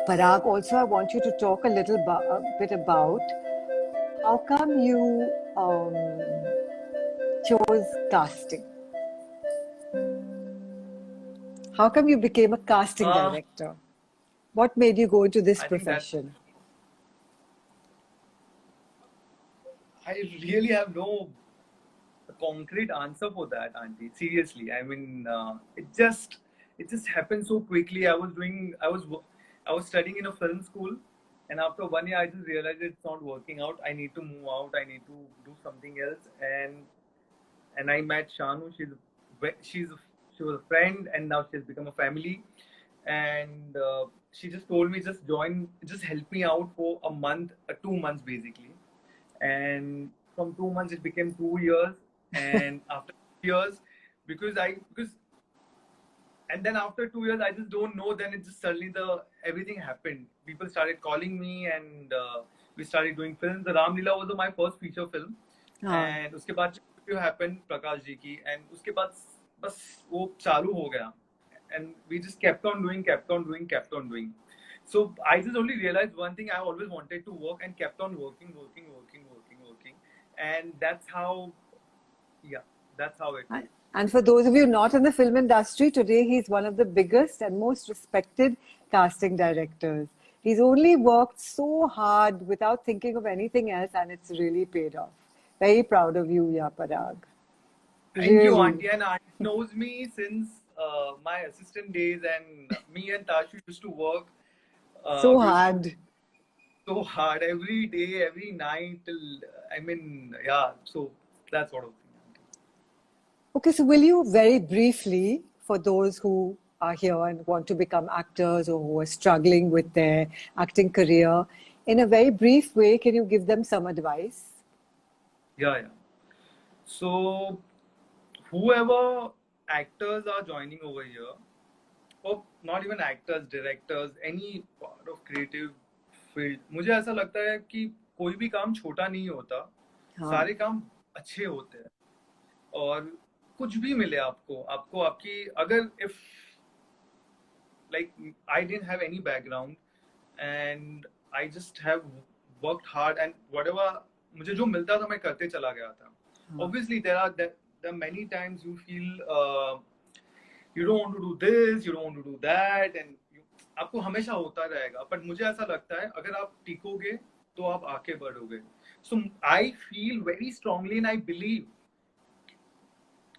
Parag, also I want you to talk a little bit about how come you chose casting? How come you became a casting Uh, director? What made you go into this I think that profession? I really have no concrete answer for that, Auntie. Seriously, I mean, it just happened so quickly. I was studying in a film school, and after 1 year, I just realized it's not working out. I need to move out. I need to do something else, and I met Shanu. She's she was a friend, and now she's become a family. And she just told me, just help me out for a month, 2 months basically. And from 2 months it became 2 years, and after 2 years, because and then after 2 years, I just don't know. Then it just suddenly the everything happened. People started calling me, and we started doing films. The Ram Leela was my first feature film, हाँ. and उसके बाद interview happened Prakash ji की, and उसके बाद बस वो चालू हो गया, and we just kept on doing, kept on doing, kept on doing. So I just only realized one thing: I always wanted to work, and kept on working, working, working, working, working, and that's how, yeah, that's how it is. And for those of you not in the film industry, today he's one of the biggest and most respected casting directors. He's only worked so hard without thinking of anything else, and it's really paid off. Very proud of you, yeah, Parag. Thank you, Really. Auntie. And Auntie knows me since my assistant days, and me and Tashu used to work. So We used to hard. so hard every day, every night. Till I mean, yeah. So that sort of thing, Auntie. Okay, so will you very briefly, for those who are here and want to become actors or who are struggling with their acting career, in a very brief way, can you give them some advice? Yeah, yeah. So whoever actors are joining over here, or not even actors, directors, any part of creative field, मुझे ऐसा लगता है कि कोई भी काम छोटा नहीं होता, हाँ. सारे काम अच्छे होते हैं. और कुछ भी मिले आपको आपको आपकी अगर if like I didn't have any background, and I just have worked hard, and whatever मुझे जो मिलता था मैं करते चला गया था. Obviously there are many times you feel you don't want to do this, you don't want to do that, and आपको हमेशा होता रहेगा. बट मुझे ऐसा लगता है अगर आप टिकोगे तो आप आगे बढ़ोगे. So I feel very strongly and I believe,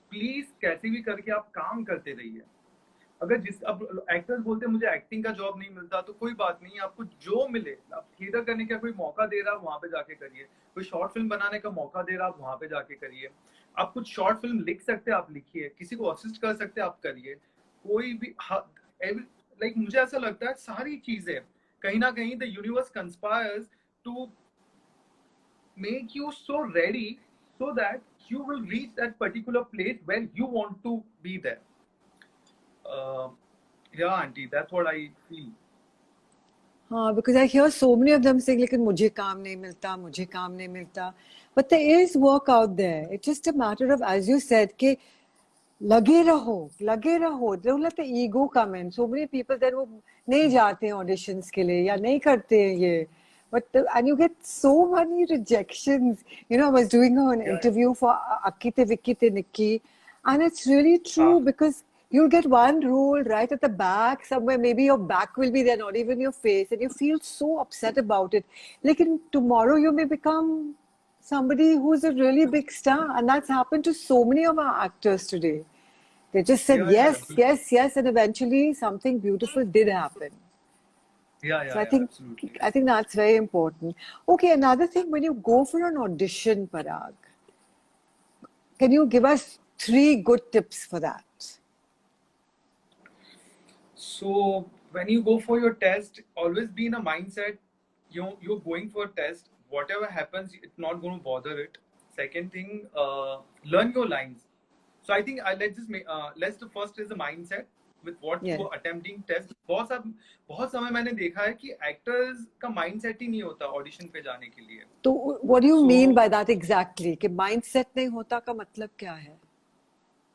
please कैसे भी करके आप काम करते रहिए. अगर अब एक्टर्स बोलते हैं मुझे एक्टिंग का जॉब नहीं मिलता, तो कोई बात नहीं, आपको जो मिले, आप थिएटर करने का कोई मौका दे रहा है वहां पे जाके करिए. कोई शॉर्ट फिल्म बनाने का मौका दे रहा है आप वहां पे जाके करिए. आप कुछ शॉर्ट फिल्म लिख सकते हैं आप लिखिए, किसी को असिस्ट कर सकते हैं आप करिए. कोई भी लाइक मुझे ऐसा लगता है सारी चीजें कहीं ना कहीं the universe conspires to make you so ready so that you will reach that particular place where you want to be there. Yeah, Auntie, that's what I feel. हाँ, because I hear so many of them saying, लेकिन मुझे काम नहीं मिलता, मुझे काम नहीं मिलता. But there is work out there. It's just a matter of, as you said, कि लगे रहो. Don't let the ego come in. So many people then वो नहीं जाते हैं auditions के लिए या नहीं करते हैं ये. And you get so many rejections. You know, I was doing an interview for Akite Vikite Nikki, and it's really true because you'll get one role right at the back somewhere. Maybe your back will be there, not even your face, and you feel so upset about it. Like tomorrow you may become somebody who's a really big star, and that's happened to so many of our actors today. They just said yes, and eventually something beautiful did happen. So Absolutely. I think that's very important. Okay, another thing, when you go for an audition, Parag, can you give us 3 good tips for that? So when you go for your test, always be in a mindset, you're going for a test. Whatever happens, it's not going to bother it. Second thing, learn your lines. So I think let's the first is the mindset with what you are attempting test. बहुत समय मैंने देखा है कि actors का mindset ही नहीं होता audition पे जाने के लिए. तो what do you mean by that exactly? कि माइंडसेट नहीं होता का मतलब क्या है?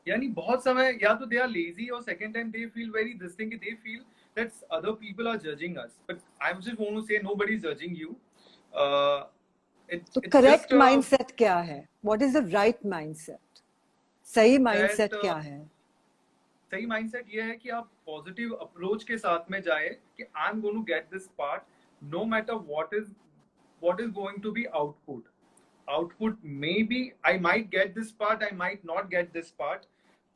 यानी बहुत समय या तो दे आर लेजी और second time they feel very this thing, they feel that other people are judging us, but I just want to say nobody is judging you. तो It's just करेक्ट माइंडसेट क्या है? What is the right mindset? सही that mindset क्या है? सही mindset ये है कि आप पॉजिटिव अप्रोच के साथ में जाए कि I am going to get this part, no matter what is going to be output. Output maybe I might get this part, I might not get this part,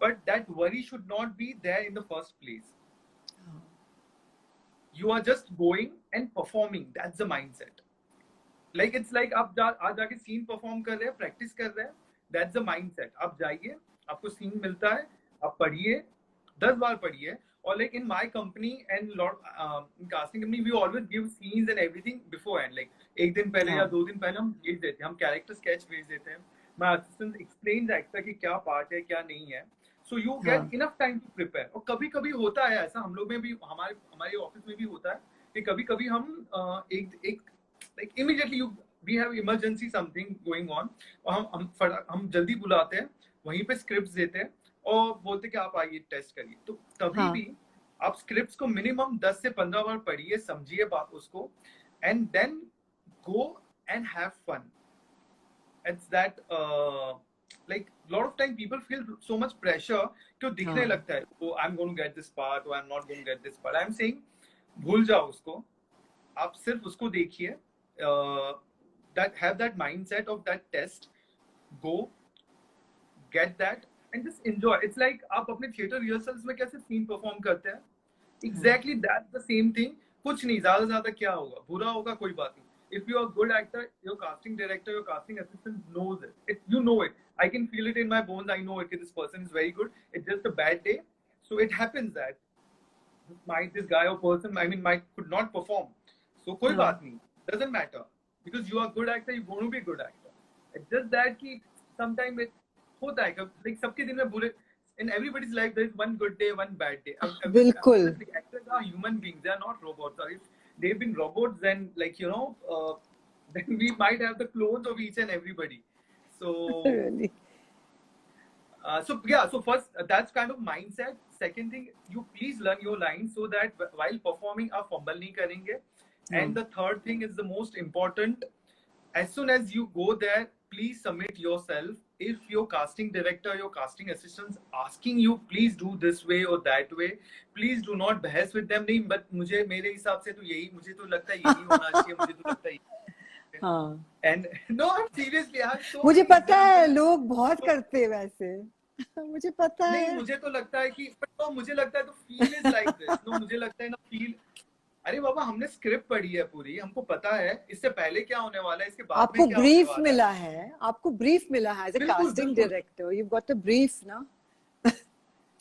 but that worry should not be there in the first place. You are just going and performing, that's the mindset. Like it's like आप आज जाके scene perform कर रहे हैं, practice कर रहे हैं, that's the mindset. आप जाइए, आपको सीन मिलता है, आप पढ़िए, 10 बार पढ़िए. और like in my company and lot in casting company we always give scenes and everything before and, like एक दिन पहले या हाँ 2 दिन पहले हम भेज देते हैं, हम कैरेक्टर स्केच भेज देते हैं. माय असिस्टेंट एक्सप्लेन्स एक्टर कि क्या पार्ट है क्या नहीं है, सो यू गेट हाँ इनफ टाइम टू प्रिपेयर. और कभी कभी होता है ऐसा, हम लोग में भी, हमारे हमारे ऑफिस में भी होता है कि कभी कभी हम एक एक like immediately you we have emergency something going on, और हम जल्दी बुलाते हैं, वहीं पे स्क्रिप्ट्स देते हैं और बोलते हैं कि आप आइए टेस्ट करिए. तो तभी हाँ भी आप स्क्रिप्ट्स को मिनिमम 10 से 15 बार पढ़िए, समझिए बात उसको, and then go and have fun. It's that like lot of time people feel so much pressure कि वो दिखने हाँ लगता है, oh I'm going to get this part or I'm not going to get this part. I'm saying भूल जाओ उसको, आप सिर्फ उसको देखिए, that have that mindset of that test, go get that and just enjoy. It's like आप अपने theatre rehearsals में कैसे सीन परफॉर्म करते हैं, हाँ exactly that's the same thing. कुछ नहीं, ज्यादा से ज्यादा क्या होगा, बुरा होगा कोई बात नहीं. If you are a good actor, your casting director, your casting assistant knows it. You know it. I can feel it in my bones. I know it. This person is very good. It's just a bad day, so it happens that this guy or person, I mean, might could not perform. So कोई हाँ बात नहीं, doesn't matter, because you are good actor, you're going to be a good actor. It's just that कि sometimes it होता है, like सबके दिन में बुरे, in everybody's life there is one good day, one bad day. बिल्कुल. Obviously actors are human beings, they are not robots. Or if they've been robots, then like then we might have the clones of each and everybody. So Really. so yeah, so first that's kind of mindset. Second thing, you please learn your lines so that while performing आप fumble नहीं करेंगे. हाँ And the third thing is the most important. As soon as you go there, please submit yourself. If your casting director, your casting assistants asking you, please do this way or that way, please do not बहस with them. नहीं, but मुझे मेरे हिसाब से तो यही, मुझे तो लगता है यही होना चाहिए, मुझे तो लगता है यही. हाँ And no, I'm seriously, I have so मुझे many पता है examples. लोग बहुत करते हैं वैसे. मुझे पता नहीं, है. मुझे तो लगता है कि no, मुझे लगता है तो feel is like this. No, मुझे लगता है ना फील, अरे बाबा हमने स्क्रिप्ट पढ़ी है पूरी, हमको पता है इससे पहले क्या होने वाला है, इसके बाद में आपको क्या होने ब्रीफ वाला है. मिला है. आपको ब्रीफ मिला है एज अ बिल्कुल कास्टिंग बिल्कुल. Director. You got a brief ना.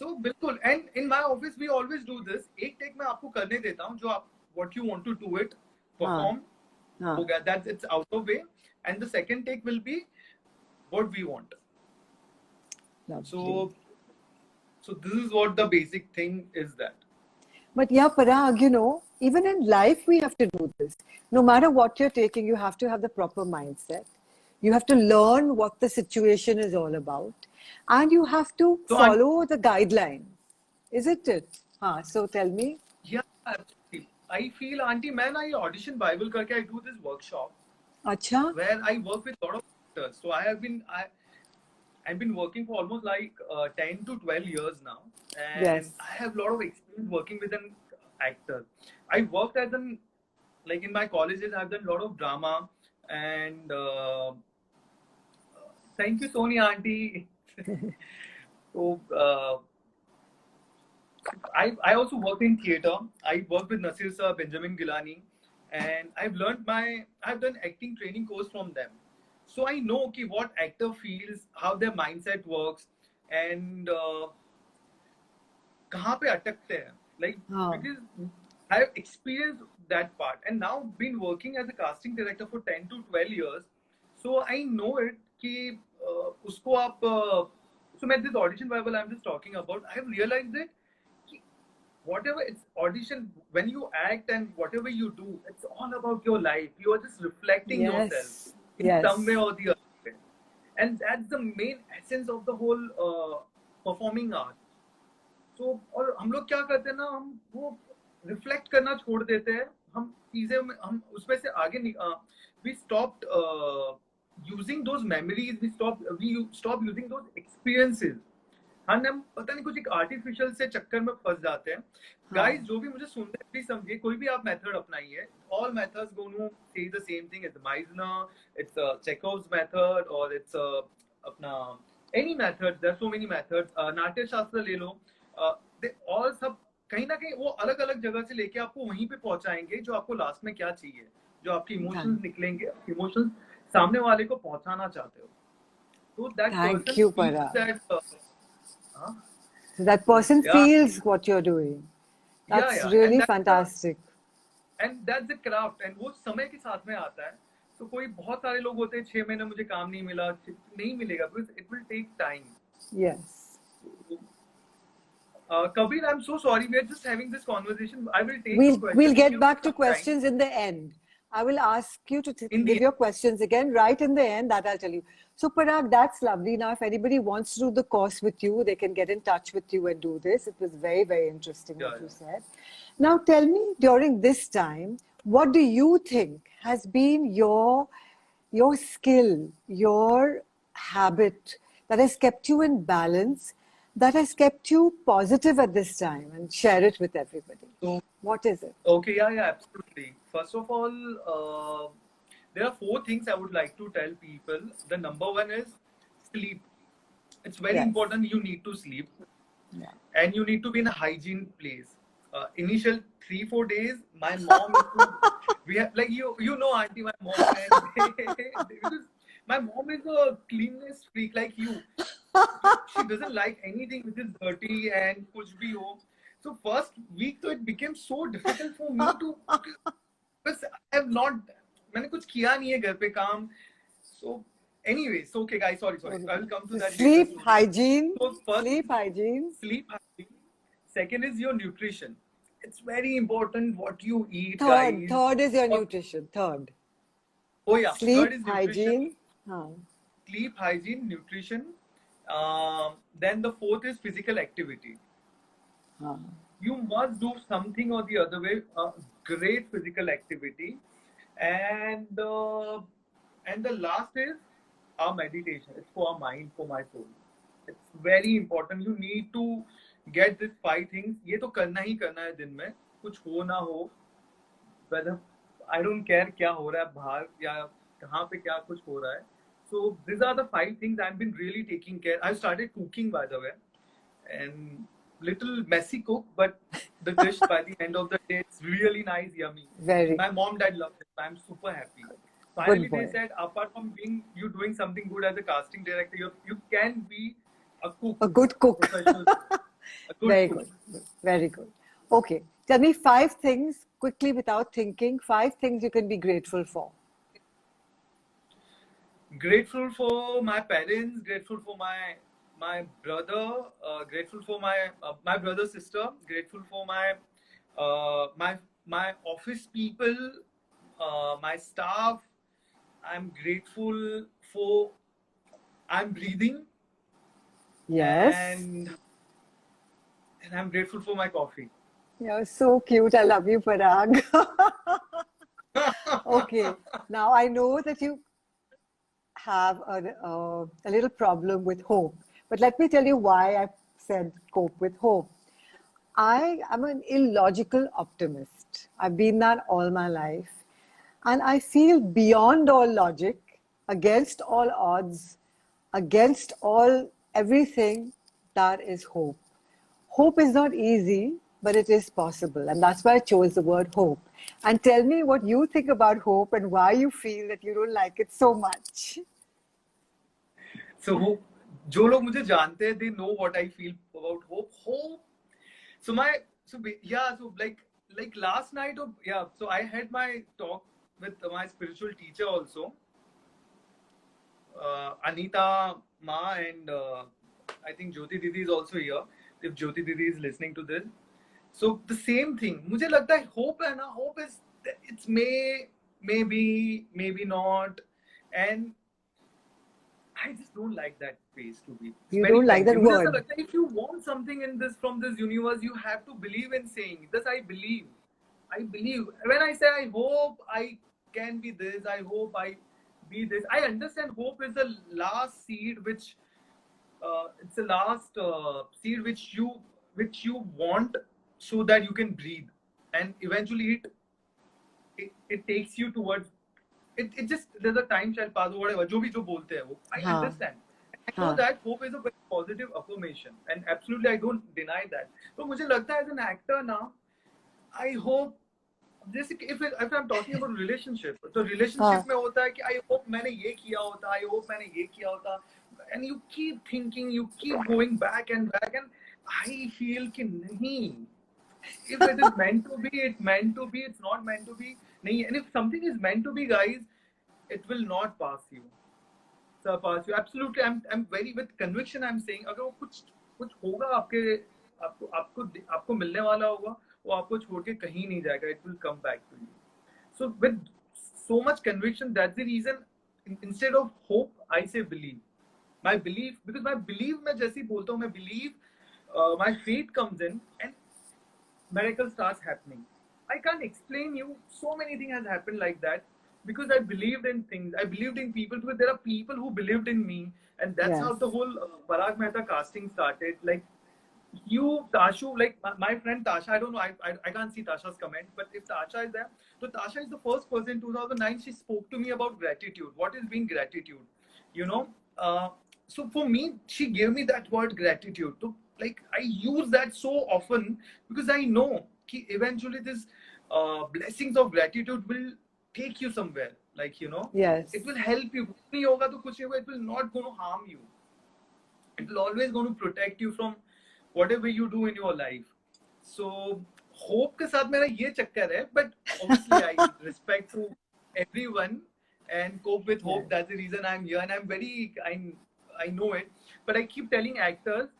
तो बिल्कुल, and in my office we always do this. एक टेक मैं आपको करने देता हूँ, जो आप what you want to do it, हाँ परफॉर्म, हाँ हो गया, that's its out of way. And the second take will be what we want. lovely. So this is what the basic thing is, that But yeah, Parag, you know, even in life we have to do this. No matter what you're taking, you have to have the proper mindset. You have to learn what the situation is all about, and you have to so follow the guidelines, isn't it? So tell me. yeah, absolutely. I feel, auntie, man, I audition Bible karke, I do this workshop Acha? where I work with a lot of actors. So I've been working for almost like 10 to 12 years now, Yes. and I have a lot of experience working with an actor. I worked as an, like in my colleges, I've done a lot of drama, and thank you, Sonia auntie. So I also worked in theater. I worked with Nasir sir, Benjamin Gilani, and I've done acting training course from them. So I know okay, what actor feels, how their mindset works, and कहाँ पे अटकते हैं. Like हाँ. because I've experienced that part, and now been working as a casting director for 10 to 12 years. So I know it कि उसको आप so मैं this audition Bible I'm just talking about, I have realized it. Whatever it's audition, when you act and whatever you do, it's all about your life. You are just reflecting yourself Yes. in Yes. some way or the other way. And that's the main essence of the whole performing art. So और हम लोग क्या करते हैं ना, हम वो reflect करना छोड़ देते हैं, हम चीजें हम उसमें से आगे we stopped using those memories, we stopped using those experiences. हम पता नहीं कुछ एक आर्टिफिशियल से चक्कर में फंस जाते हैं. गाइस, जो भी मुझे सुन रहे हैं प्लीज समझिए, कोई भी आप मेथड अपनाइए, all methods going to say the same thing. It's Meisner, it's Chekhov's method, और इट्स अपना any method. There are so many methods. Natya Shastra ले लो, दे ऑल सब कहीं ना कहीं वो अलग अलग जगह से लेके आपको वहीं पे पहुंचाएंगे जो आपको लास्ट में क्या चाहिए, जो आपके इमोशंस निकलेंगे, इमोशंस सामने वाले को पहुंचाना चाहते हो. तो that Thank you, person Parag. That So that person Yeah. feels what you're doing. That's yeah. really And fantastic. that's the craft, and वो समय के साथ में आता है. तो कोई बहुत सारे लोग होते हैं 6 महीने मुझे काम नहीं मिला, नहीं मिलेगा, because it will take time. Yes. Kabir, I'm so sorry, we are just having this conversation. I will take We'll your questions. we'll If get you back to have time. questions in the end. I will ask you to In the give your questions again right in the end. That I'll tell you. So Parag, that's lovely. Now, if anybody wants to do the course with you, they can get in touch with you and do this. It was very, very interesting what you said. Now, tell me, during this time, what do you think has been your skill, your habit that has kept you in balance, that has kept you positive at this time, and share it with everybody. So, What is it? okay, yeah, absolutely. First of all, there are 4 things I would like to tell people. The number one is sleep. It's very Yes. important. You need to sleep, and you need to be in a hygiene place. Initial 3-4 days, my mom used to, we have, like, you know, auntie, my mom, and because my mom is a cleanliness freak like you. She doesn't like anything which is dirty and kuch bhi ho. So first week, so it became so difficult for me to, because I have not, मैंने कुछ किया नहीं है घर पे काम. So anyways, so okay guys, sorry, I will come to that. Sleep hygiene. So first, Sleep hygiene. sleep hygiene. Second is your nutrition. It's very important what you eat, Third, guys. third is your nutrition. Third. Oh yeah, Sleep third is nutrition. hygiene. Huh. Sleep hygiene, nutrition. Then the fourth is physical activity. Huh. You must do something or the other way, great physical activity, and the last is our meditation. It's for our mind, for my soul. It's very important. You need to get these 5 things. ये तो करना ही करना है दिन में, कुछ हो ना हो, whether I don't care क्या हो रहा है बाहर या कहाँ पे क्या कुछ हो रहा है. So these are the 5 things I've been really taking care. I started cooking, by the way, and little messy cook, but the dish by the end of the day, it's really nice, yummy. Very. My mom, dad loved it. I'm super happy. Finally, boy. they said, apart from you doing something good as a casting director, you can be a cook. A good cook. Professional. A good Very cook. good. Very good. Okay. Tell me 5 things quickly without thinking. 5 things you can be grateful for. Grateful for my parents, grateful for my brother, grateful for my brother's sister, grateful for my office people, my staff. I'm grateful for I'm breathing. Yes. And I'm grateful for my coffee. You're so cute. I love you, Parag. Okay. Now I know that you have a little problem with hope. But let me tell you why I said cope with hope. I am an illogical optimist. I've been that all my life. And I feel beyond all logic, against all odds, against all everything, that is hope. Hope is not easy, but it is possible. And that's why I chose the word hope. And tell me what you think about hope and why you feel that you don't like it so much. So hope, जो लोग मुझे जानते हैं, they know what I feel about hope. Hope. So like last night, so I had my talk with my spiritual teacher also, Anita Ma, and I think Jyoti Didi is also here. If Jyoti Didi is listening to this, so the same thing. मुझे लगता है hope है ना, hope is, it's maybe not, and I just don't like that phase to be. It's You very don't like that tempting. मुझे ऐसा word. लगता है if you want something in this from this universe, you have to believe in saying this. I believe. I believe. When I say I hope I can be this, I hope I be this. I understand hope is the last seed which it's the last seed which you want so that you can breathe, and eventually it takes you towards it just there's a time shall pass or whatever जो भी जो बोलते हैं वो I हाँ understand. I know हाँ that hope is a very positive affirmation and absolutely I don't deny that. तो मुझे लगता है as an actor now I hope जैसे कि if I'm talking about relationship तो हाँ relationship में होता है कि I hope मैंने ये किया होता I hope मैंने ये किया होता and you keep thinking you keep going back and I feel कि नहीं if it is meant to be it's meant to be it's not meant to be nahi. And if something is meant to be guys it will not pass you surpass you absolutely I'm very with conviction I'm saying अगर वो कुछ होगा आपको मिलने वाला होगा वो आपको छोड़ के कहीं नहीं जाएगा it will come back to you so with so much conviction that's the reason instead of hope I say believe my belief because my belief मैं जैसे ही बोलता हूँ मैं believe my faith comes in and miracle starts happening. I can't explain you. So many things has happened like that because I believed in things. I believed in people because there are people who believed in me, and that's how yes the whole Parag Mehta casting started. Like you, Tashu, like my friend Tasha. I don't know. I can't see Tasha's comment, but if Tasha is there, so Tasha is the first person in 2009. She spoke to me about gratitude. What is being gratitude? You know. So for me, she gave me that word gratitude. So like I use that so often because I know कि eventually this blessings of gratitude will take you somewhere. Like yes it will help you. नहीं होगा तो कुछ नहीं होगा. It will not going to harm you. It will always going to protect you from whatever you do in your life. So hope के साथ मेरा ये चक्कर है. But obviously I respect to everyone and cope with hope. yes That's the reason I'm here and I'm very I know it. But I keep telling actors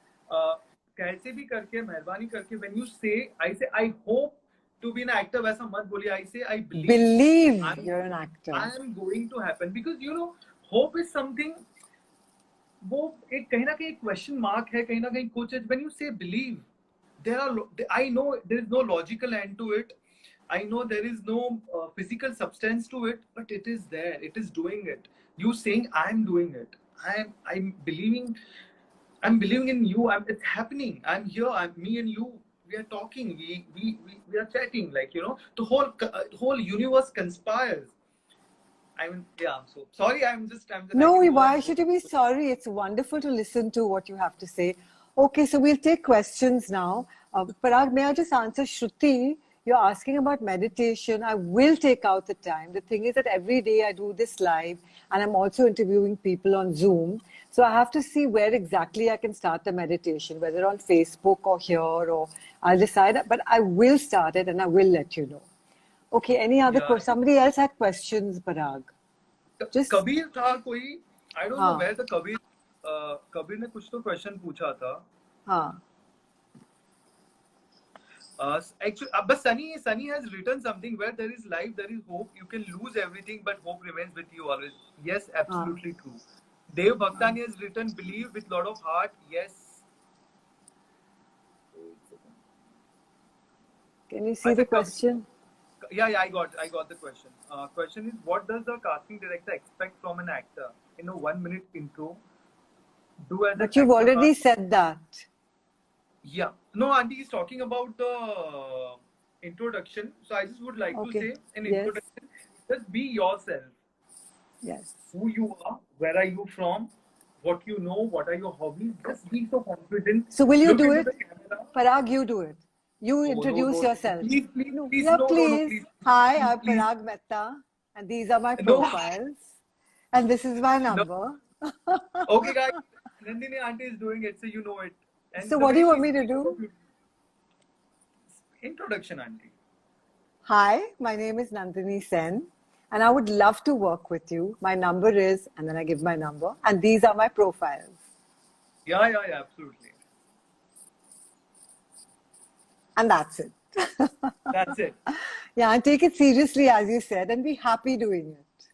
कैसे भी करके मेहरबानी करके when you say I say I hope to be an actor वैसा मत बोलिए I say I believe I'm you're an actor I'm going to happen because hope is something वो एक कहीं ना कहीं क्वेश्चन मार्क है कहीं ना कहीं कुछ व्हेन यू से believe there are I know there is no logical end to it I know there is no physical substance to it but it is there it is doing it you saying I'm doing it I'm believing in you it's happening I'm here me and you we are talking we are chatting like the whole universe conspires I mean yeah so sorry I'm just I no can go why and go should you be sorry it's wonderful to listen to what you have to say okay so we'll take questions now Parag may I just answer Shruti you're asking about meditation I will take out the time the thing is that every day I do this live and I'm also interviewing people on Zoom so I have to see where exactly I can start the meditation whether on Facebook or here or I'll decide but I will start it and I will let you know okay any other yeah somebody else had questions Parag just Kabir था कोई I don't know हाँ where the Kabir Kabir ने कुछ तो question पूछा था हाँ actually but Sunny has written something where there is life there is hope you can lose everything but hope remains with you always yes हाँ absolutely true Dev हाँ Bhaktani has written believe with lot of heart yes can you see अच्छा the question yeah I got the question question is what does the casting director expect from an actor in a 1 minute intro do as an but you've actor already said that Yeah. No, Auntie is talking about the introduction. So I just would like to okay say in yes introduction, just be yourself. yes Who you are, where are you from, what you know, what are your hobbies. Just be so confident. so will you Look do into it the camera. Parag you do it you No, no, introduce no. yourself Please, please, no please, yeah no, no, no, please please, hi please, I'm please. Parag Mehta and these are my No, profiles and this is my no. number Okay, guys. Nandini Auntie is doing it, so you know it. And so the what do way you she want me to speaks, do so beautiful. Introduction, Auntie. hi my name is Nandini Sen and I would love to work with you my number is and then I give my number and these are my profiles Yeah, absolutely. and that's it That's it. yeah and take it seriously as you said and be happy doing it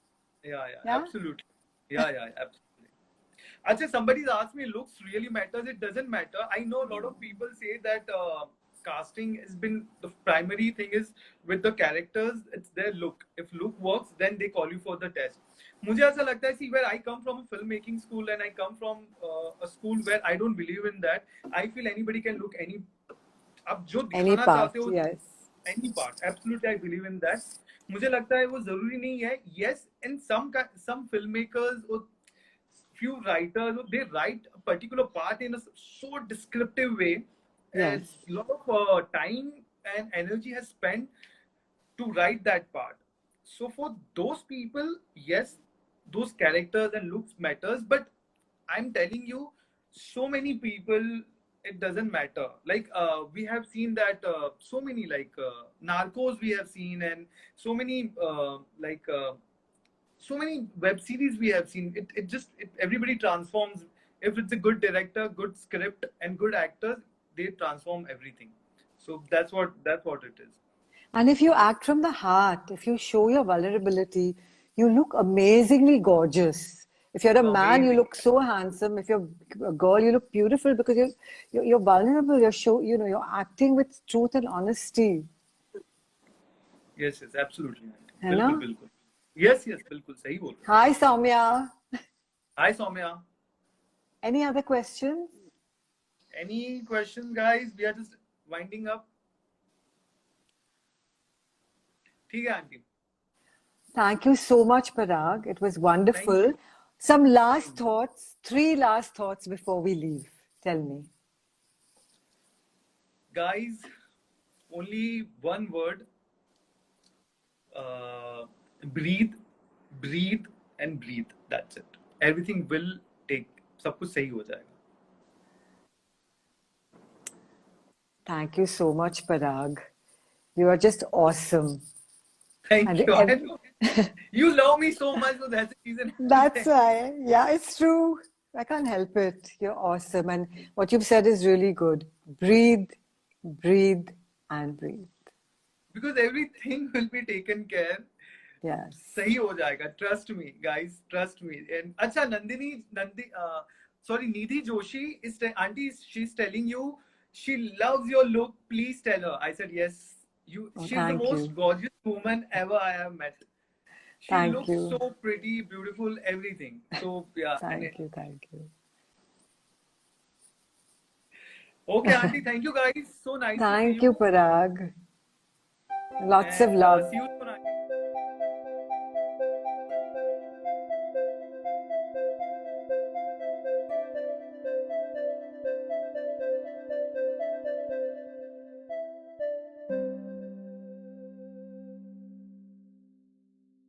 Yeah, yeah absolutely. Yeah, absolutely. Actually, somebody's asked me, looks really matters. It doesn't matter. I know a lot of people say that casting has been the primary thing is with the characters. It's their look. If look works, then they call you for the test. मुझे ऐसा लगता है, see, where I come from a filmmaking school and I come from a school where I don't believe in that. I feel anybody can look any. आप जो Any दिखाना part, चाहते हो, yes. any part. Absolutely, I believe in that. मुझे लगता है वो जरूरी नहीं है. Yes, in some filmmakers or few writers, they write a particular part in a so descriptive way. Yes. A lot of time and energy has spent to write that part. So for those people, yes, those characters and looks matters. But I'm telling you, so many people, it doesn't matter. Like we have seen that so many like Narcos we have seen, and so many so many web series we have seen. Everybody transforms. If it's a good director, good script, and good actors, they transform everything. So that's what it is. And if you act from the heart, if you show your vulnerability, you look amazingly gorgeous. If you're a man, you Amazing. look so handsome. If you're a girl, you look beautiful because you're vulnerable. You're acting with truth and honesty. Yes, absolutely. है ना? बिल्कुल बिल्कुल. Yes, बिल्कुल सही बोल रहे हो. Hi, Soumya. Hi, Soumya. Any other questions? Any questions, guys? We are just winding up. ठीक है, aunty. Thank you so much, Parag. It was wonderful. Some last thoughts, 3 last thoughts before we leave. Tell me. Guys, only one word. Breathe, breathe, and breathe. That's it. Everything will take. सब कुछ सही हो जाएगा. Thank you so much, Parag. You are just awesome. Thank And you. I know. You love me so much, so that's the reason. That's why. Yeah, it's true. I can't help it. You're awesome. And what you've said is really good. Breathe, breathe, and breathe. Because everything will be taken care. Yes. सही हो जाएगा. Trust me, guys. Trust me. And अच्छा, Nidhi Joshi is auntie. She's telling you she loves your look. Please tell her. I said yes. She's the most gorgeous woman ever I have met. She looks so pretty, beautiful, everything. So yeah. Thank you. Okay, auntie. Thank you, guys. So nice. Thank you, Parag. Lots of love. See you soon.